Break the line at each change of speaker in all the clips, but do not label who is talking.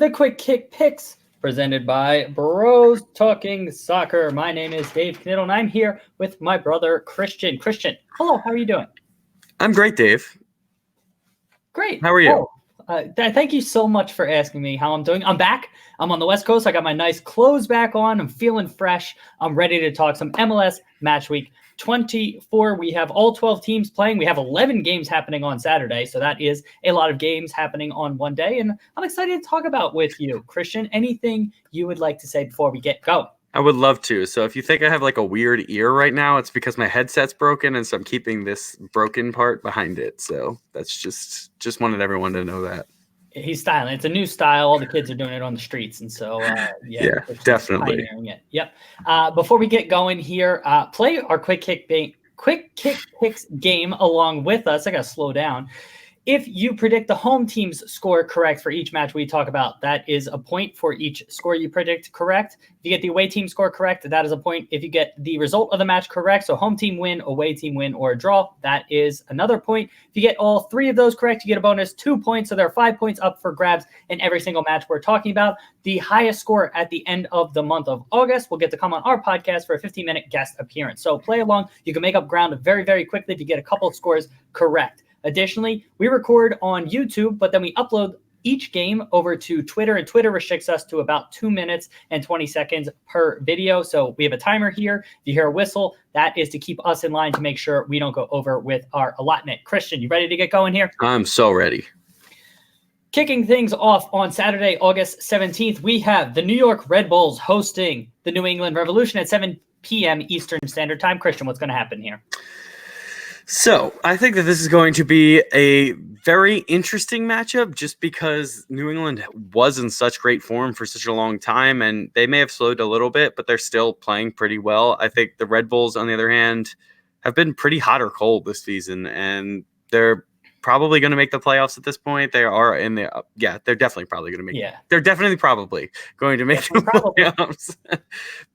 the Quick Kick Picks presented by Bros Talking Soccer. My name is Dave Kniddle, and I'm here with my brother, Christian. Christian, hello, how are you doing?
I'm great, Dave.
Great.
How are you?
Thank you so much for asking me how I'm doing. I'm back. I'm on the West Coast. I got my nice clothes back on. I'm feeling fresh. I'm ready to talk some MLS Match Week 24. We have all 12 teams playing. We have 11 games happening on Saturday, so that is a lot of games happening on one day, and I'm excited to talk about with you. Christian, anything you would like to say before we get going?
I would love to. So if you think I have like a weird ear right now, it's because my headset's broken, and so I'm keeping this broken part behind it. So that's just wanted everyone to know that.
He's styling. It's a new style. All the kids are doing it on the streets, and so
yeah, definitely.
Pioneering it. Yep. Before we get going here, play our Quick Kick Picks game along with us. I gotta slow down. If you predict the home team's score correct for each match we talk about, that is a point for each score you predict correct. If you get the away team score correct, that is a point. If you get the result of the match correct, so home team win, away team win, or a draw, that is another point. If you get all three of those correct, you get a bonus 2 points. So there are 5 points up for grabs in every single match we're talking about. The highest score at the end of the month of August will get to come on our podcast for a 15-minute guest appearance. So play along. You can make up ground very, very quickly if you get a couple of scores correct. Additionally, we record on YouTube, but then we upload each game over to Twitter, and Twitter restricts us to about 2 minutes and 20 seconds per video. So we have a timer here. If you hear a whistle, that is to keep us in line to make sure we don't go over with our allotment. Christian, you ready to get going here?
I'm so ready.
Kicking things off on Saturday, August 17th, we have the New York Red Bulls hosting the New England Revolution at 7 p.m. Eastern Standard Time. Christian, what's going to happen here?
So I think that this is going to be a very interesting matchup just because New England was in such great form for such a long time, and they may have slowed a little bit, but they're still playing pretty well. I think the Red Bulls, on the other hand, have been pretty hot or cold this season, and they're probably going to make the playoffs at this point. They are in the they're definitely probably going to make they're definitely probably going to make the playoffs.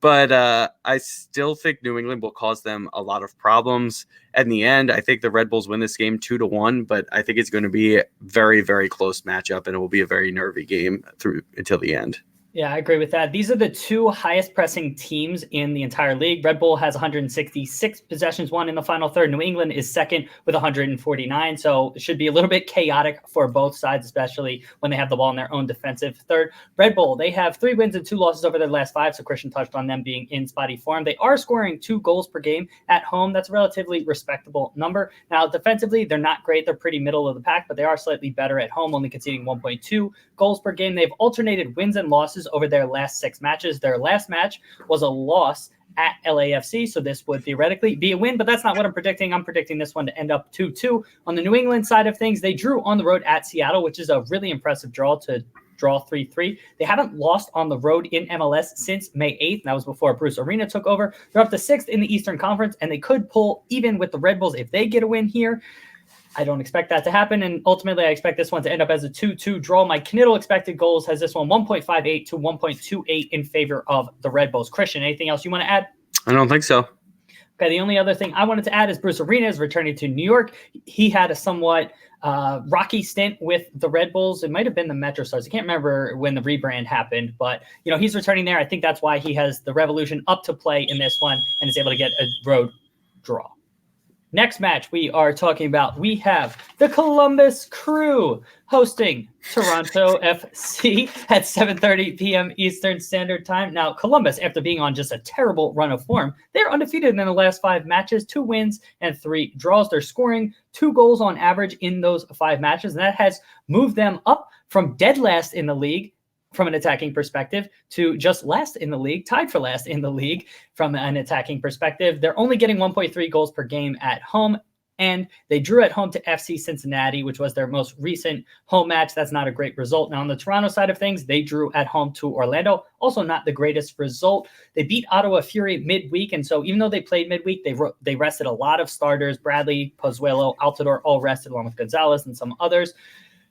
But I still think New England will cause them a lot of problems. In the end, I think the Red Bulls win this game 2-1, but I think it's going to be a very, very close matchup, and it will be a very nervy game through until the end.
Yeah, I agree with that. These are the two highest pressing teams in the entire league. Red Bull has 166 possessions won in the final third. New England is second with 149. So it should be a little bit chaotic for both sides, especially when they have the ball in their own defensive third. Red Bull, they have 3 wins and 2 losses over their last 5. So Christian touched on them being in spotty form. They are scoring 2 goals per game at home. That's a relatively respectable number. Now, defensively, they're not great. They're pretty middle of the pack, but they are slightly better at home, only conceding 1.2 goals per game. They've alternated wins and losses over their last 6 matches. Their last match was a loss at LAFC, so this would theoretically be a win, but that's not what I'm predicting. I'm predicting this one to end up 2-2. On the New England side of things, they drew on the road at Seattle, which is a really impressive draw to draw 3-3. They haven't lost on the road in MLS since May 8th. And that was before Bruce Arena took over. They're up to 6th in the Eastern Conference, and they could pull even with the Red Bulls if they get a win here. I don't expect that to happen, and ultimately I expect this one to end up as a 2-2 draw. My Kniddle expected goals has this one 1.58 to 1.28 in favor of the Red Bulls. Christian, anything else you want to add?
I don't think so.
Okay, the only other thing I wanted to add is Bruce Arena is returning to New York. He had a somewhat rocky stint with the Red Bulls. It might have been the Metro Stars. I can't remember when the rebrand happened, but he's returning there. I think that's why he has the Revolution up to play in this one and is able to get a road draw. Next match we are talking about, we have the Columbus Crew hosting Toronto FC at 7:30 p.m. Eastern Standard Time. Now, Columbus, after being on just a terrible run of form, they're undefeated in the last 5 matches, 2 wins and 3 draws. They're scoring 2 goals on average in those 5 matches, and that has moved them up from dead last in the league from an attacking perspective to just last in the league, tied for last in the league from an attacking perspective. They're only getting 1.3 goals per game at home, and they drew at home to FC Cincinnati, which was their most recent home match. That's not a great result. Now, on the Toronto side of things, they drew at home to Orlando. Also not the greatest result. They beat Ottawa Fury midweek, and so even though they played midweek, they rested a lot of starters. Bradley, Pozuelo, Altidore all rested along with Gonzalez and some others.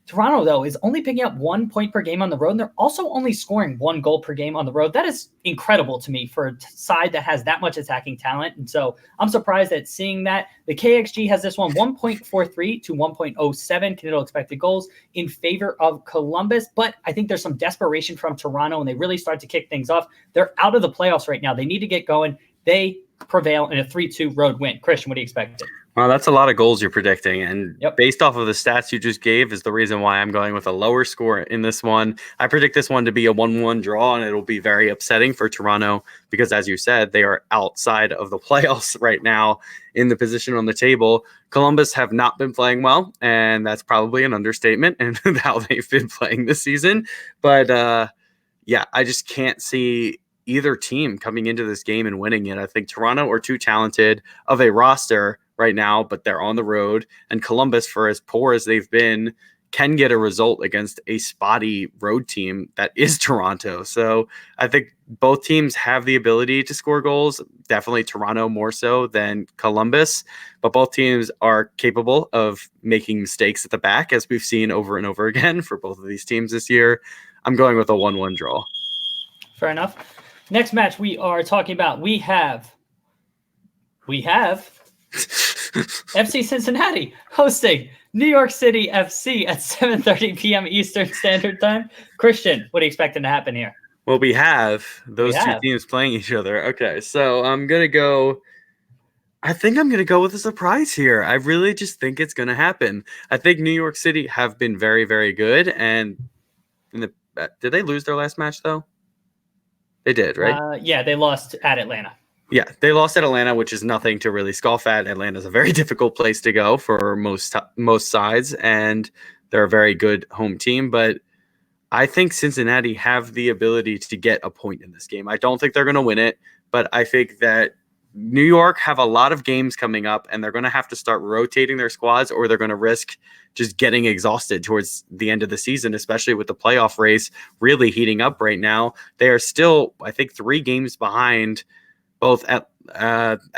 Toronto, though, is only picking up 1 point per game on the road, and they're also only scoring 1 goal per game on the road. That is incredible to me for a side that has that much attacking talent. And so I'm surprised at seeing that. The KXG has this one 1.43 to 1.07 Canadian expected goals in favor of Columbus. But I think there's some desperation from Toronto, and they really start to kick things off. They're out of the playoffs right now. They need to get going. They prevail in a 3-2 road win. Christian, what do you expect?
Well, that's a lot of goals you're predicting. And
Yep.
based off of the stats you just gave is the reason why I'm going with a lower score in this one. I predict this one to be a 1-1 draw, and it'll be very upsetting for Toronto because, as you said, they are outside of the playoffs right now in the position on the table. Columbus have not been playing well, and that's probably an understatement in how they've been playing this season. But, I just can't see either team coming into this game and winning it. I think Toronto are too talented of a roster right now, but they're on the road, and Columbus, for as poor as they've been, can get a result against a spotty road team that is Toronto. So I think both teams have the ability to score goals, definitely Toronto more so than Columbus, but both teams are capable of making mistakes at the back, as we've seen over and over again for both of these teams this year. I'm going with a 1-1 draw.
Fair enough. Next match we are talking about, we have FC Cincinnati hosting New York City FC at 7:30 p.m. Eastern Standard Time. Christian, what are you expecting to happen here?
Well, we have those two teams playing each other. Okay, so I think I'm going to go with a surprise here. I really just think it's going to happen. I think New York City have been very, very good. And did they lose their last match, though? They did, right?
Yeah, they lost at Atlanta.
Yeah, they lost at Atlanta, which is nothing to really scoff at. Atlanta is a very difficult place to go for most sides, and they're a very good home team. But I think Cincinnati have the ability to get a point in this game. I don't think they're going to win it, but I think that New York have a lot of games coming up, and they're going to have to start rotating their squads, or they're going to risk just getting exhausted towards the end of the season, especially with the playoff race really heating up right now. They are still, I think, 3 games behind both at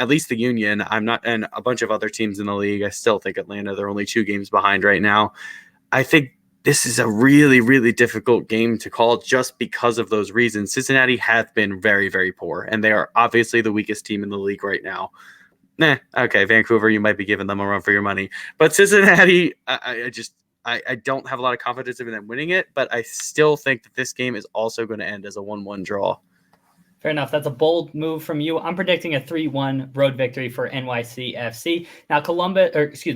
least the Union. I'm not, and a bunch of other teams in the league. I still think Atlanta, they're only 2 games behind right now. I think this is a really, really difficult game to call just because of those reasons. Cincinnati have been very, very poor, and they are obviously the weakest team in the league right now. Okay, Vancouver, you might be giving them a run for your money. But Cincinnati, I don't have a lot of confidence in them winning it, but I still think that this game is also going to end as a 1-1 draw.
Fair enough. That's a bold move from you. I'm predicting a 3-1 road victory for NYC FC. Now,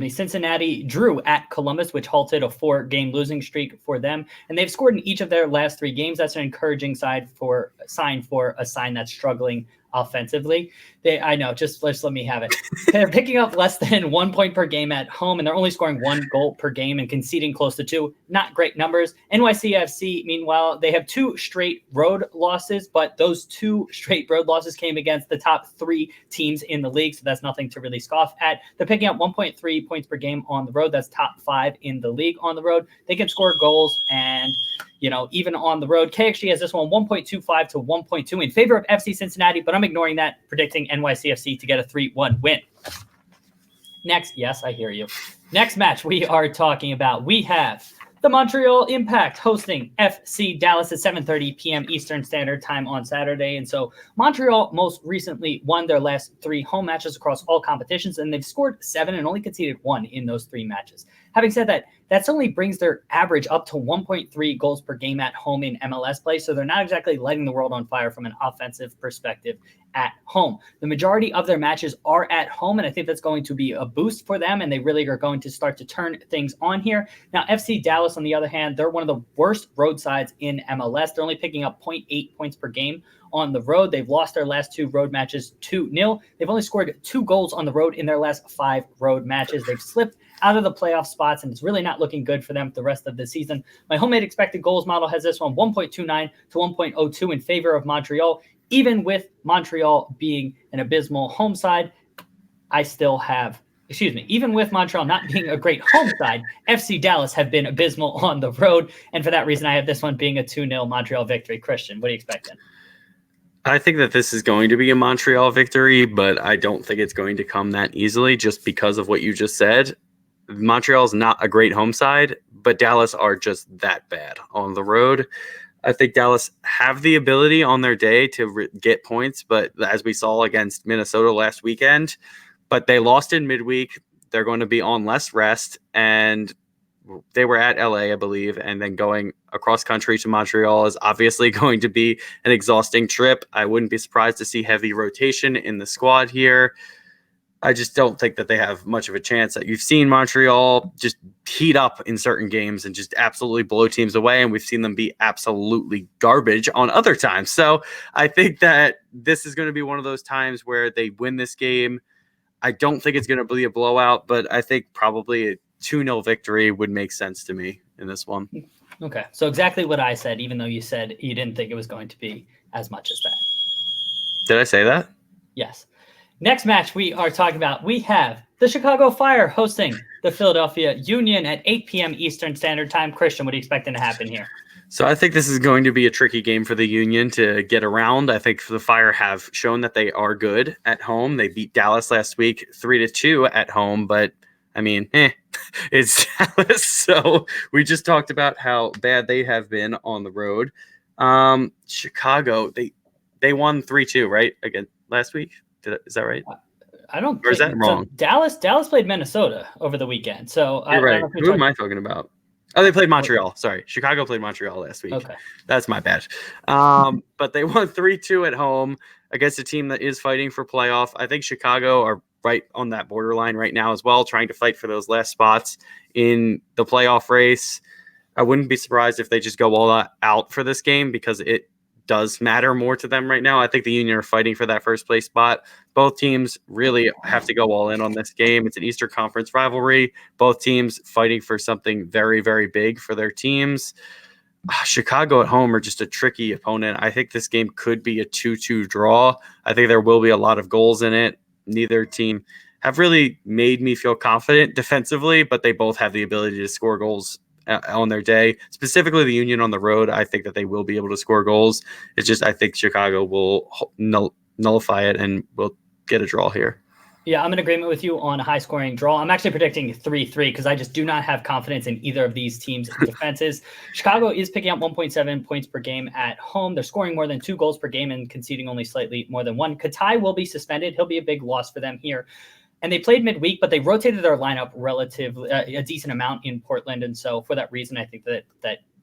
Cincinnati drew at Columbus, which halted a 4-game losing streak for them, and they've scored in each of their last 3 games. That's an encouraging sign for a sign that's struggling offensively. Just let me have it. They're picking up less than 1 point per game at home, and they're only scoring 1 goal per game and conceding close to 2. Not great numbers. NYCFC, meanwhile, they have 2 straight road losses, but those 2 straight road losses came against the top 3 teams in the league, so that's nothing to really scoff at. They're picking up 1.3 points per game on the road. That's top 5 in the league on the road. They can score goals, and even on the road. KXG has this one 1.25 to 1.2 in favor of FC Cincinnati, but I'm ignoring that, predicting NYCFC to get a 3-1 win. Next, yes, I hear you. Next match we are talking about, we have the Montreal Impact hosting FC Dallas at 7:30 p.m. Eastern Standard Time on Saturday. And so Montreal most recently won their last 3 home matches across all competitions, and they've scored 7 and only conceded 1 in those 3 matches. Having said that, that only brings their average up to 1.3 goals per game at home in MLS play, so they're not exactly lighting the world on fire from an offensive perspective at home. The majority of their matches are at home, and I think that's going to be a boost for them, and they really are going to start to turn things on here. Now, FC Dallas, on the other hand, they're one of the worst road sides in MLS. They're only picking up 0.8 points per game on the road. They've lost their last 2 road matches 2-0. They've only scored 2 goals on the road in their last 5 road matches. They've slipped out of the playoff spots, and it's really not looking good for them the rest of the season. My homemade expected goals model has this one 1.29 to 1.02 in favor of Montreal. Even with Montreal being an abysmal home side, even with Montreal not being a great home side, FC Dallas have been abysmal on the road, and for that reason, I have this one being a 2-0 Montreal victory. Christian, what are you expecting?
I think that this is going to be a Montreal victory, but I don't think it's going to come that easily just because of what you just said. Montreal is not a great home side, but Dallas are just that bad on the road. I think Dallas have the ability on their day to get points, but as we saw against Minnesota last weekend, but they lost in midweek. They're going to be on less rest, and they were at LA, I believe, and then going across country to Montreal is obviously going to be an exhausting trip. I wouldn't be surprised to see heavy rotation in the squad here. I just don't think that they have much of a chance. You've seen Montreal just heat up in certain games and just absolutely blow teams away, and we've seen them be absolutely garbage on other times. So I think that this is going to be one of those times where they win this game. I don't think it's going to be a blowout, but I think probably a 2-0 victory would make sense to me in this one.
Okay, so exactly what I said, even though you said you didn't think it was going to be as much as that.
Did I say that?
Yes. Next match we are talking about, we have the Chicago Fire hosting the Philadelphia Union at 8 p.m. Eastern Standard Time. Christian, what are you expecting to happen here?
So I think this is going to be a tricky game for the Union to get around. I think the Fire have shown that they are good at home. They beat Dallas last week 3-2 at home, but I mean, it's Dallas. So we just talked about how bad they have been on the road. Chicago, they won 3-2, right? Again last week. Is that right?
I don't.
Or is that wrong?
So Dallas played Minnesota over the weekend. So
You're right. Who am I talking about? Oh, they played Montreal. Sorry, Chicago played Montreal last week.
Okay,
that's my bad. But they won 3-2 at home against a team that is fighting for playoff. I think Chicago are right on that borderline right now as well, trying to fight for those last spots in the playoff race. I wouldn't be surprised if they just go all out for this game because it does matter more to them right now. I think the Union are fighting for that first place spot. Both teams really have to go all in on this game. It's an Eastern Conference rivalry. Both teams fighting for something very, very big for their teams. Chicago at home are just a tricky opponent. I think this game could be a 2-2 draw. I think there will be a lot of goals in it. Neither team have really made me feel confident defensively, but they both have the ability to score goals on their day. Specifically the Union on the road, I think that they will be able to score goals. It's just I think Chicago will nullify it and will get a draw here.
Yeah, I'm in agreement with you on a high-scoring draw. I'm actually predicting 3-3 because I just do not have confidence in either of these teams' defenses. Chicago is picking up 1.7 points per game at home. They're scoring more than 2 goals per game and conceding only slightly more than 1. Katai will be suspended. He'll be a big loss for them here. And they played midweek, but they rotated their lineup relatively a decent amount in Portland. And so for that reason, I think that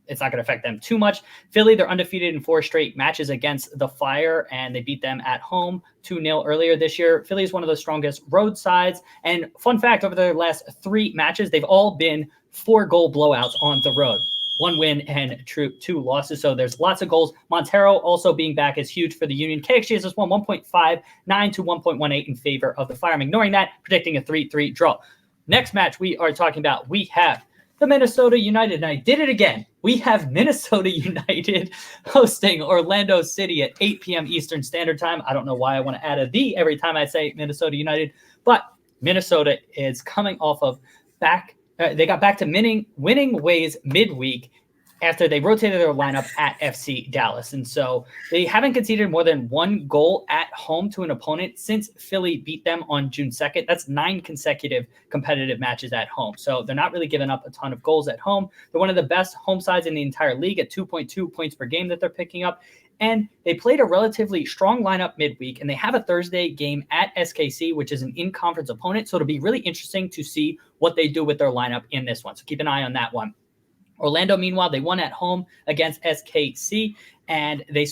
it's not going to affect them too much. Philly, they're undefeated in 4 straight matches against the Fire, and they beat them at home 2-0 earlier this year. Philly is one of the strongest road sides. And fun fact, over their last 3 matches, they've all been 4-goal blowouts on the road. 1 win and 2 losses. So there's lots of goals. Montero also being back is huge for the Union. KXG has just won 1.59 to 1.18 in favor of the Fire. I'm ignoring that, predicting a 3-3 draw. Next match we are talking about, we have the Minnesota United. And I did it again. We have Minnesota United hosting Orlando City at 8 p.m. Eastern Standard Time. I don't know why I want to add a "the" every time I say Minnesota United, but Minnesota is coming off of they got back to winning ways midweek after they rotated their lineup at FC Dallas. And so they haven't conceded more than 1 goal at home to an opponent since Philly beat them on June 2nd. That's 9 consecutive competitive matches at home. So they're not really giving up a ton of goals at home. They're one of the best home sides in the entire league at 2.2 points per game that they're picking up. And they played a relatively strong lineup midweek, and they have a Thursday game at SKC, which is an in-conference opponent. So it'll be really interesting to see what they do with their lineup in this one. So keep an eye on that one. Orlando, meanwhile, they won at home against SKC, and they've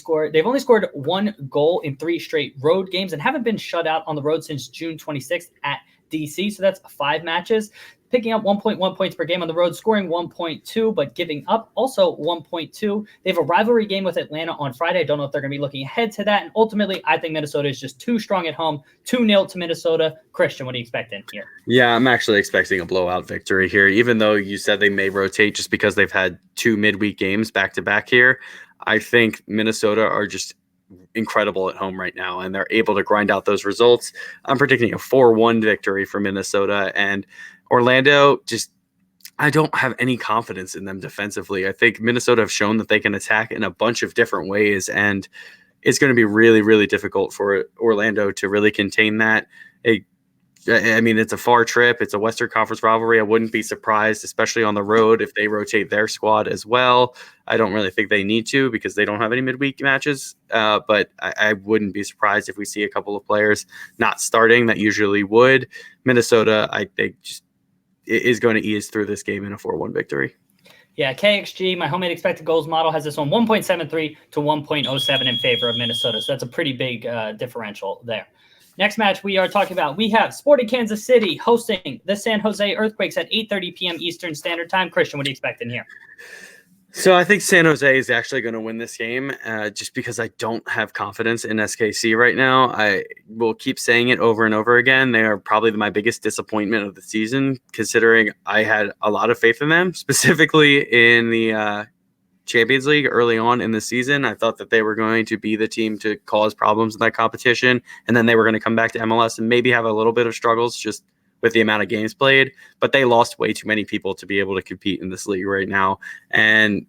only scored 1 goal in 3 straight road games and haven't been shut out on the road since June 26th at DC. So that's 5 matches. Picking up 1.1 points per game on the road, scoring 1.2, but giving up also 1.2. They have a rivalry game with Atlanta on Friday. I don't know if they're going to be looking ahead to that. And ultimately, I think Minnesota is just too strong at home. 2-0 to Minnesota. Christian, what are you expecting here?
Yeah, I'm actually expecting a blowout victory here, even though you said they may rotate just because they've had 2 midweek games back-to-back here. I think Minnesota are just incredible at home right now, and they're able to grind out those results. I'm predicting a 4-1 victory for Minnesota, and Orlando, I don't have any confidence in them defensively. I think Minnesota have shown that they can attack in a bunch of different ways, and it's going to be really, really difficult for Orlando to really contain that. I mean, it's a far trip. It's a Western Conference rivalry. I wouldn't be surprised, especially on the road, if they rotate their squad as well. I don't really think they need to because they don't have any midweek matches. But I wouldn't be surprised if we see a couple of players not starting that usually would. Minnesota, I think, just is going to ease through this game in a 4-1 victory.
Yeah, KXG, my homemade expected goals model, has this one 1.73 to 1.07 in favor of Minnesota. So that's a pretty big differential there. Next match we are talking about, we have Sporting Kansas City hosting the San Jose Earthquakes at 8:30 p.m. Eastern Standard Time. Christian, what are you expecting here?
So I think San Jose is actually going to win this game just because I don't have confidence in SKC right now. I will keep saying it over and over again. They are probably my biggest disappointment of the season, considering I had a lot of faith in them, specifically in the Champions League early on in the season. I thought that they were going to be the team to cause problems in that competition, and then they were going to come back to MLS and maybe have a little bit of struggles just with the amount of games played, but they lost way too many people to be able to compete in this league right now. And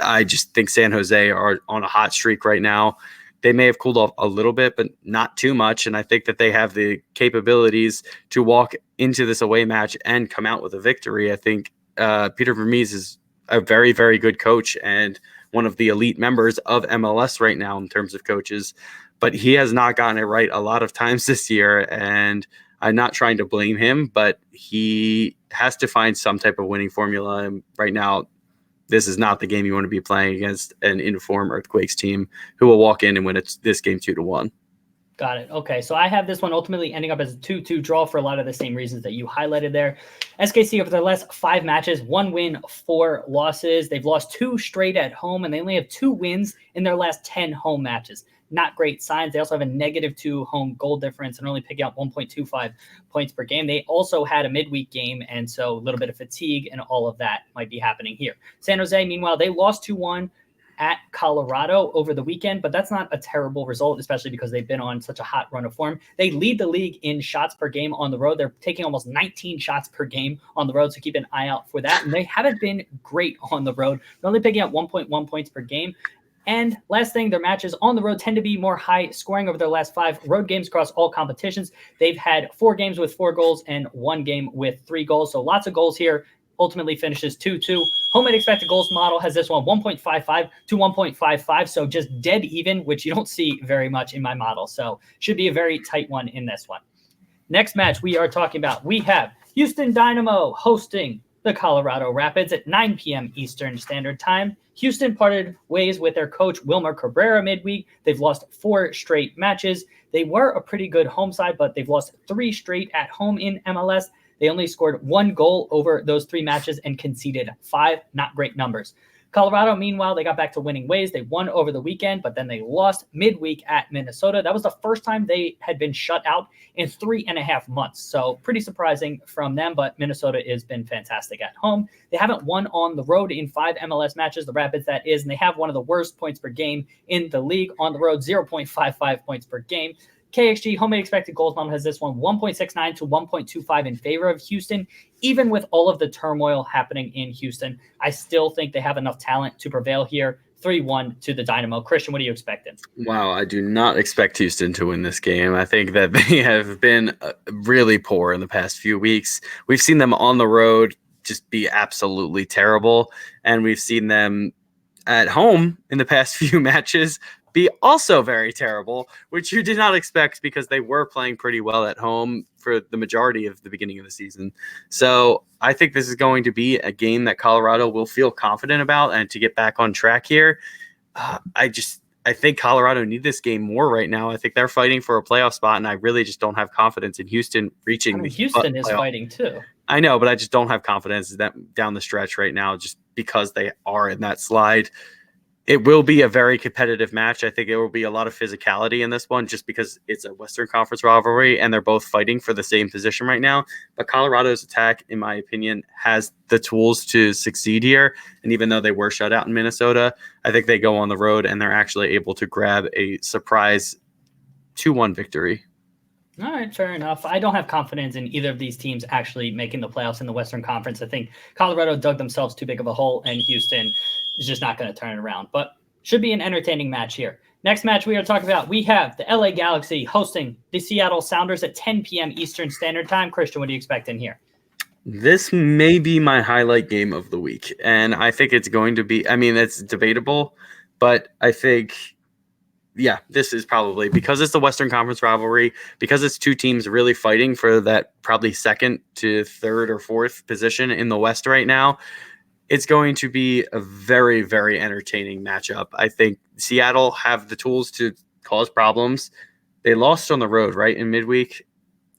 I just think San Jose are on a hot streak right now. They may have cooled off a little bit, but not too much. And I think that they have the capabilities to walk into this away match and come out with a victory. I think Peter Vermees is a very, very good coach and one of the elite members of MLS right now in terms of coaches, but he has not gotten it right a lot of times this year. And I'm not trying to blame him, but he has to find some type of winning formula. And right now, this is not the game you want to be playing against an informed Earthquakes team who will walk in and win this game 2-1.
Got it. Okay, so I have this one ultimately ending up as a 2-2 draw for a lot of the same reasons that you highlighted there. SKC over their last 5 matches, 1 win, 4 losses. They've lost 2 straight at home, and they only have 2 wins in their last 10 home matches. Not great signs. They also have a -2 home goal difference and only picking up 1.25 points per game. They also had a midweek game, and so a little bit of fatigue and all of that might be happening here. San Jose, meanwhile, they lost 2-1 at Colorado over the weekend, but that's not a terrible result, especially because they've been on such a hot run of form. They lead the league in shots per game on the road. They're taking almost 19 shots per game on the road, so keep an eye out for that. And they haven't been great on the road. They're only picking up 1.1 points per game. And last thing, their matches on the road tend to be more high scoring over their last 5 road games across all competitions. They've had 4 games with 4 goals and 1 game with 3 goals. So lots of goals here. Ultimately finishes 2-2. Homemade expected goals model has this one 1.55 to 1.55. So just dead even, which you don't see very much in my model. So should be a very tight one in this one. Next match we are talking about, we have Houston Dynamo hosting the Colorado Rapids at 9 p.m. Eastern Standard Time. Houston parted ways with their coach Wilmer Cabrera midweek. They've lost 4 straight matches. They were a pretty good home side, but they've lost 3 straight at home in MLS. They only scored 1 goal over those 3 matches and conceded 5. Not great numbers. Colorado, meanwhile, they got back to winning ways. They won over the weekend, but then they lost midweek at Minnesota. That was the first time they had been shut out in 3.5 months. So pretty surprising from them, but Minnesota has been fantastic at home. They haven't won on the road in 5 MLS matches, the Rapids that is, and they have one of the worst points per game in the league on the road, 0.55 points per game. KXG homemade expected goals model has this one 1.69 to 1.25 in favor of Houston. Even with all of the turmoil happening in Houston, I still think they have enough talent to prevail here. 3-1 to the Dynamo. Christian, what are you expecting?
Wow, I do not expect Houston to win this game. I think that they have been really poor in the past few weeks. We've seen them on the road just be absolutely terrible, and we've seen them at home in the past few matches be also very terrible, which you did not expect because they were playing pretty well at home for the majority of the beginning of the season. So I think this is going to be a game that Colorado will feel confident about, and to get back on track here, I think Colorado need this game more right now. I think they're fighting for a playoff spot, and I really just don't have confidence in Houston reaching.
Houston is fighting too.
I know, but I just don't have confidence that down the stretch right now, just because they are in that slide. It will be a very competitive match. I think it will be a lot of physicality in this one just because it's a Western Conference rivalry and they're both fighting for the same position right now. But Colorado's attack, in my opinion, has the tools to succeed here. And even though they were shut out in Minnesota, I think they go on the road and they're actually able to grab a surprise 2-1 victory.
All right, fair enough. I don't have confidence in either of these teams actually making the playoffs in the Western Conference. I think Colorado dug themselves too big of a hole, and Houston is just not going to turn it around. But should be an entertaining match here. Next match we are talking about, we have the LA Galaxy hosting the Seattle Sounders at 10 p.m. Eastern Standard Time. Christian, what do you expect in here?
This may be my highlight game of the week, and I think it's going to be, I mean, it's debatable, but I think, yeah, this is probably, because it's the Western Conference rivalry, because it's two teams really fighting for that probably second to third or fourth position in the West right now. It's going to be a very, very entertaining matchup. I think Seattle have the tools to cause problems. They lost on the road, right, in midweek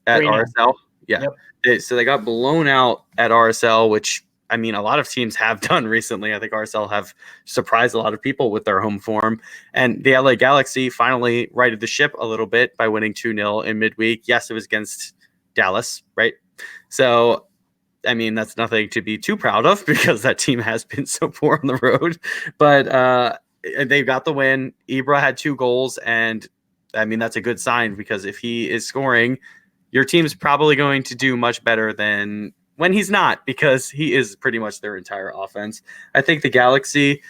at
3-0.
RSL. Yeah.
Yep.
So they got blown out at RSL, which, I mean, a lot of teams have done recently. I think RSL have surprised a lot of people with their home form. And the LA Galaxy finally righted the ship a little bit by winning 2-0 in midweek. Yes, it was against Dallas, right? So, I mean, that's nothing to be too proud of because that team has been so poor on the road. But they got the win. Ibra had 2 goals, and I mean, that's a good sign because if he is scoring, your team's probably going to do much better than when he's not, because he is pretty much their entire offense. I think the Galaxy,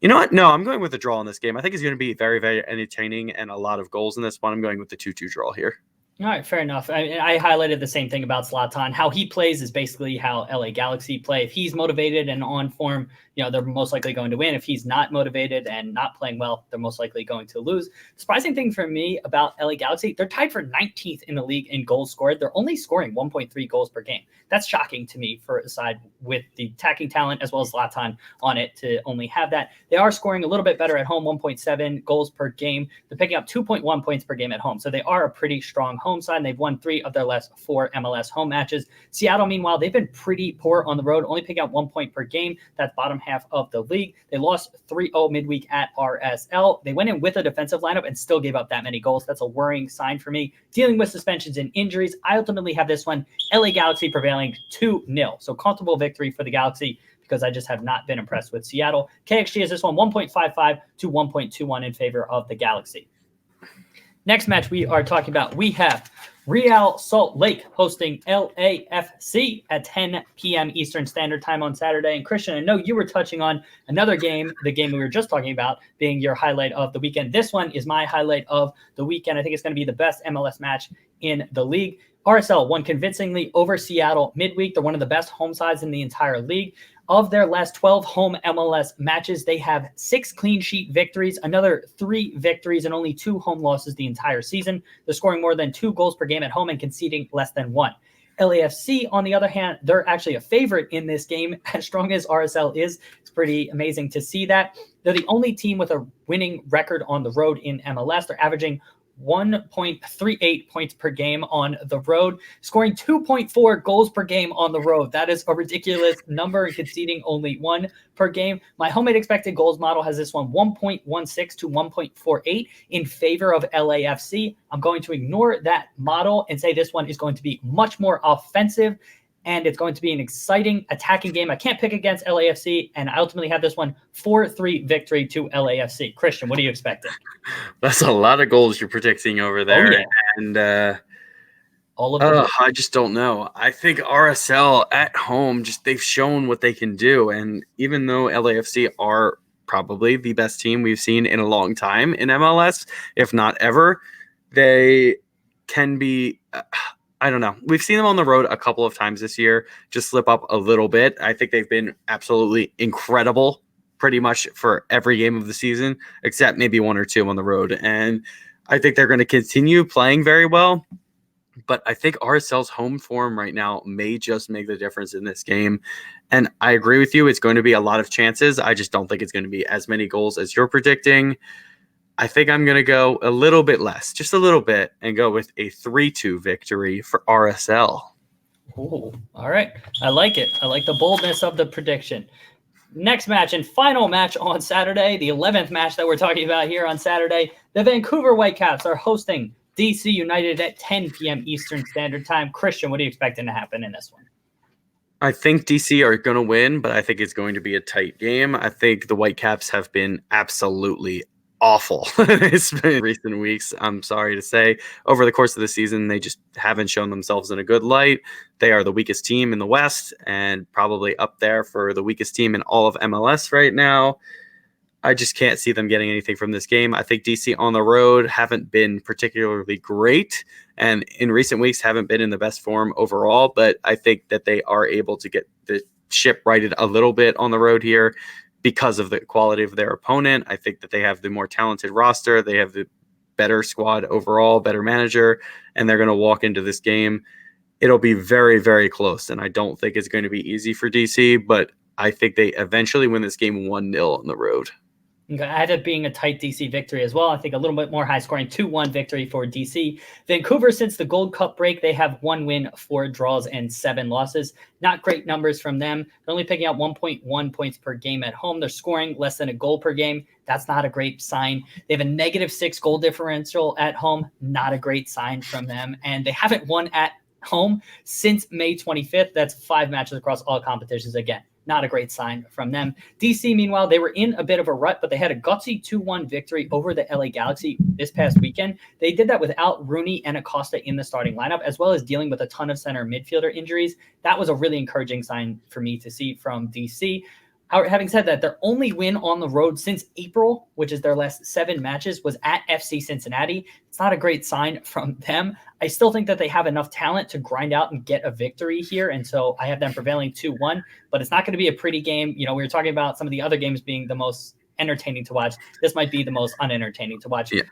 you know what? No, I'm going with a draw in this game. I think it's going to be very, very entertaining and a lot of goals in this one. I'm going with the 2-2 draw here.
All right, fair enough. I highlighted the same thing about Zlatan. How he plays is basically how LA Galaxy play. If he's motivated and on form, they're most likely going to win. If he's not motivated and not playing well, they're most likely going to lose. Surprising thing for me about LA Galaxy, they're tied for 19th in the league in goals scored. They're only scoring 1.3 goals per game. That's shocking to me for a side with the attacking talent as well as Zlatan on it to only have that. They are scoring a little bit better at home, 1.7 goals per game. They're picking up 2.1 points per game at home. So they are a pretty strong home side, and they've won 3 of their last 4 MLS home matches. Seattle, meanwhile, they've been pretty poor on the road, only picking up 1 point per game. That's bottom half of the league. They lost 3-0 midweek at RSL. They went in with a defensive lineup and still gave up that many goals. That's a worrying sign for me. Dealing with suspensions and injuries, I ultimately have this one, LA Galaxy prevailing 2-0. So comfortable victory for the Galaxy because I just have not been impressed with Seattle. KXG is this one 1.55 to 1.21 in favor of the Galaxy. Next match we are talking about, we have Real Salt Lake hosting LAFC at 10 p.m. Eastern Standard Time on Saturday. And Christian, I know you were touching on another game, the game we were just talking about being your highlight of the weekend. This one is my highlight of the weekend. I think it's going to be the best MLS match in the league. RSL won convincingly over Seattle midweek. They're one of the best home sides in the entire league. Of their last 12 home MLS matches, they have 6 clean sheet victories, another 3 victories, and only 2 home losses the entire season. They're scoring more than 2 goals per game at home and conceding less than 1. LAFC, on the other hand, they're actually a favorite in this game. As strong as RSL is, it's pretty amazing to see that. They're the only team with a winning record on the road in MLS. They're averaging 1.38 points per game on the road, scoring 2.4 goals per game on the road. That is a ridiculous number and conceding only 1 per game. My homemade expected goals model has this one 1.16 to 1.48 in favor of LAFC. I'm going to ignore that model and say this one is going to be much more offensive, and it's going to be an exciting attacking game. I can't pick against LAFC, and I ultimately have this one 4-3 victory to LAFC. Christian, what are you expecting?
That's a lot of goals you're predicting over there.
Oh, yeah.
And
all of them.
I just don't know. I think RSL at home, they've shown what they can do. And even though LAFC are probably the best team we've seen in a long time in MLS, if not ever, they can be I don't know. We've seen them on the road a couple of times this year just slip up a little bit. I think they've been absolutely incredible pretty much for every game of the season, except maybe 1 or 2 on the road. And I think they're going to continue playing very well. But I think RSL's home form right now may just make the difference in this game. And I agree with you. It's going to be a lot of chances. I just don't think it's going to be as many goals as you're predicting. I think I'm going to go a little bit less, just a little bit, and go with a 3-2 victory for RSL.
Ooh, all right. I like it. I like the boldness of the prediction. Next match and final match on Saturday, the 11th match that we're talking about here on Saturday, the Vancouver Whitecaps are hosting DC United at 10 p.m. Eastern Standard Time. Christian, what are you expecting to happen in this one?
I think DC are going to win, but I think it's going to be a tight game. I think the Whitecaps have been absolutely awful it's been recent weeks. I'm sorry to say, over the course of the season, they just haven't shown themselves in a good light. They are the weakest team in the West and probably up there for the weakest team in all of MLS right now. I just can't see them getting anything from this game. I think DC on the road haven't been particularly great, and in recent weeks haven't been in the best form overall, but I think that they are able to get the ship righted a little bit on the road here because of the quality of their opponent. I think that they have the more talented roster. They have the better squad overall, better manager, and they're going to walk into this game. It'll be very, very close, and I don't think it's going to be easy for DC, but I think they eventually win this game 1-0 on the road.
Okay, I had it being a tight DC victory as well. I think a little bit more high scoring 2-1 victory for DC. Vancouver, since the Gold Cup break, they have 1 win, 4 draws, and 7 losses. Not great numbers from them. They're only picking up 1.1 points per game at home. They're scoring less than a goal per game. That's not a great sign. They have a -6 goal differential at home. Not a great sign from them. And they haven't won at home since May 25th. That's 5 matches across all competitions. Again, not a great sign from them. DC, meanwhile, they were in a bit of a rut, but they had a gutsy 2-1 victory over the LA Galaxy this past weekend. They did that without Rooney and Acosta in the starting lineup, as well as dealing with a ton of center midfielder injuries. That was a really encouraging sign for me to see from DC. Having said that, their only win on the road since April, which is their last 7 matches, was at FC Cincinnati. It's not a great sign from them. I still think that they have enough talent to grind out and get a victory here, and so I have them prevailing 2-1, but it's not going to be a pretty game. You know, we were talking about some of the other games being the most entertaining to watch. This might be the most unentertaining to watch. Yeah.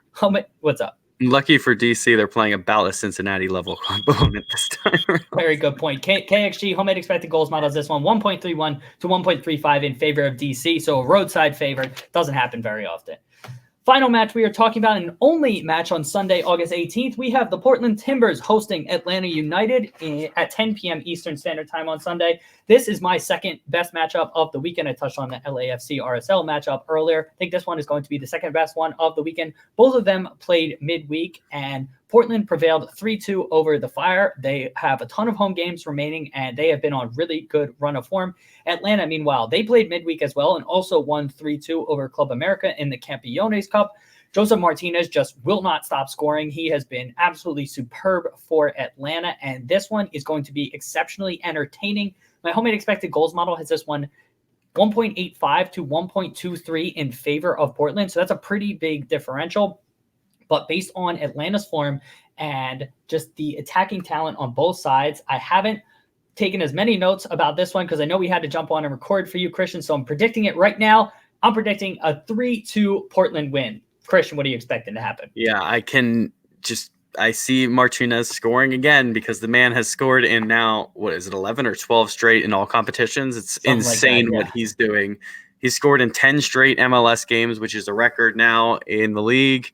What's up?
Lucky for DC, they're playing about a Cincinnati level opponent this time.
Very good point. KXG, homemade expected goals models this one, 1.31 to 1.35 in favor of DC. So a roadside favorite. Doesn't happen very often. Final match we are talking about, an only match on Sunday, August 18th. We have the Portland Timbers hosting Atlanta United at 10 p.m. Eastern Standard Time on Sunday. This is my second best matchup of the weekend. I touched on the LAFC RSL matchup earlier. I think this one is going to be the second best one of the weekend. Both of them played midweek, and Portland prevailed 3-2 over the Fire. They have a ton of home games remaining, and they have been on a really good run of form. Atlanta, meanwhile, they played midweek as well and also won 3-2 over Club America in the Campeones Cup. Joseph Martinez just will not stop scoring. He has been absolutely superb for Atlanta, and this one is going to be exceptionally entertaining. My homemade expected goals model has this one 1.85 to 1.23 in favor of Portland, so that's a pretty big differential. But based on Atlanta's form and just the attacking talent on both sides, I haven't taken as many notes about this one because I know we had to jump on and record for you, Christian. So I'm predicting it right now. I'm predicting a 3-2 Portland win. Christian, what are you expecting to happen?
Yeah, I see Martinez scoring again because the man has scored in now, 11 or 12 straight in all competitions. It's something insane like that, yeah. What he's doing. He's scored in 10 straight MLS games, which is a record now in the league.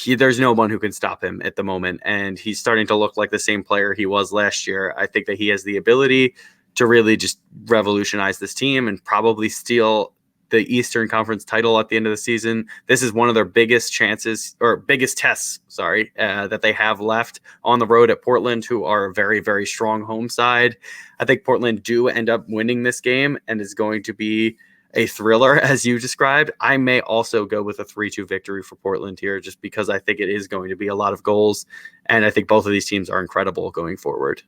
There's no one who can stop him at the moment, and he's starting to look like the same player he was last year. I think that he has the ability to really just revolutionize this team and probably steal the Eastern Conference title at the end of the season. This is one of their biggest tests, that they have left on the road at Portland, who are a very, very strong home side. I think Portland do end up winning this game and is going to be a thriller, as you described. I may also go with a 3-2 victory for Portland here, just because I think it is going to be a lot of goals, and I think both of these teams are incredible going forward.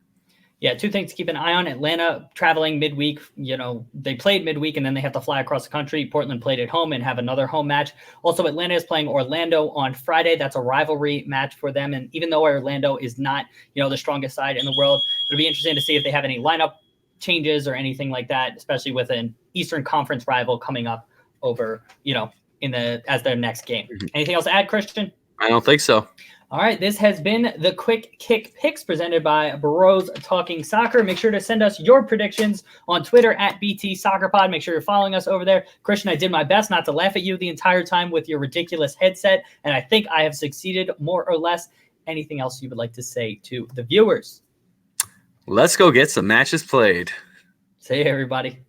Yeah, 2 things to keep an eye on. Atlanta traveling midweek. They played midweek and then they have to fly across the country. Portland played at home and have another home match. Also, Atlanta is playing Orlando on Friday. That's a rivalry match for them. And even though Orlando is not, the strongest side in the world, it'll be interesting to see if they have any lineup changes or anything like that, especially with an Eastern Conference rival coming up over, as their next game. Mm-hmm. Anything else to add, Christian?
I don't think so.
All right, this has been the Quick Kick Picks presented by Bros Talking Soccer. Make sure to send us your predictions on Twitter at BT Soccer Pod. Make sure you're following us over there. Christian, I did my best not to laugh at you the entire time with your ridiculous headset, and I think I have succeeded more or less. Anything else you would like to say to the viewers?
Let's go get some matches played.
See you, everybody.